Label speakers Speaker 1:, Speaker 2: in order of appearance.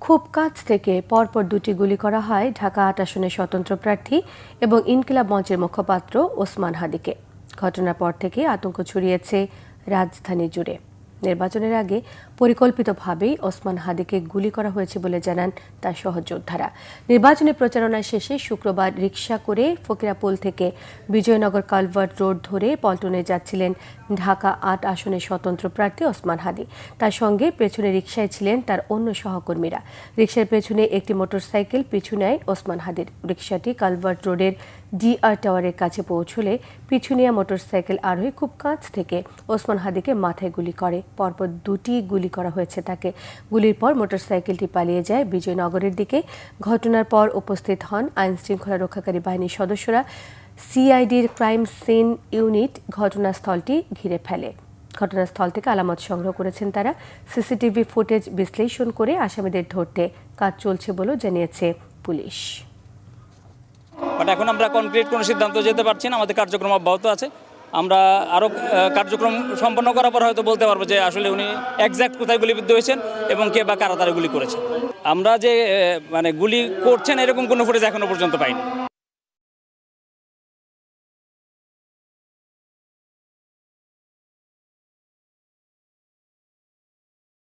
Speaker 1: খুব কাছ থেকে পরপর দুটি গুলি করা হয় ঢাকা ৮ আসনের স্বতন্ত্র প্রার্থী এবং ইনকিলাব মঞ্চের মুখপাত্র ওসমান হাদিকে। ঘটনার পর থেকে আতঙ্ক ছড়িয়েছে রাজধানী জুড়ে। নির্বাচনের আগে পরিকল্পিতভাবেই ওসমান হাদিকে গুলি করা হয়েছে বলে জানান তার সহযোদ্ধারা। নির্বাচনী প্রচারণা শেষে শুক্রবার রিকশা করে ফকিরাপুল থেকে বিজয়নগর কালভার্ট রোড ধরে পল্টনে যাচ্ছিলেন ঢাকা ৮ আসনের স্বতন্ত্র প্রার্থী ওসমান হাদি। তার সঙ্গে পেছনে রিকশায় ছিলেন তার অন্য সহকর্মীরা। রিকশার পেছনে একটি মোটরসাইকেল পিছু নেয় ওসমান হাদির। রিকশাটি কালভার্ট রোডের ডিআর টাওয়ারের কাছে পৌঁছলে পিছু নেওয়া মোটরসাইকেল আরোহী খুব কাছ থেকে ওসমান হাদিকে মাথায় গুলি করে। পরপর দুটি গুলি করা হয়েছে তাকে। গুলির পর মোটরসাইকেলটি পালিয়ে যায় বিজয়নগরের দিকে। ঘটনার পর উপস্থিত হন আইনশৃঙ্খলা রক্ষাকারী বাহিনীর সদস্যরা। সিআইডির ক্রাইম সিন ইউনিট ঘটনাস্থলটি ঘিরে ফেলে। ঘটনাস্থল থেকে আলামত সংগ্রহ করেছেন তারা। সিসিটিভি ফুটেজ বিশ্লেষণ করে আসামিদের ধরতে কাজ চলছে বলেও জানিয়েছে পুলিশ।
Speaker 2: এখন আমরা কনক্রিট কোনো সিদ্ধান্ত যেতে পারছি না, আমাদের কার্যক্রম অব্যাহত আছে। আমরা আরও কার্যক্রম সম্পন্ন করার পর হয়তো বলতে পারবো যে আসলে উনি এক্স্যাক্ট কোথায় গুলিবিদ্ধ হয়েছেন এবং কে বা কারা তারা গুলি করেছে। আমরা যে গুলি করছেন এরকম কোনো ফুটেজ এখনো পর্যন্ত পাইনি।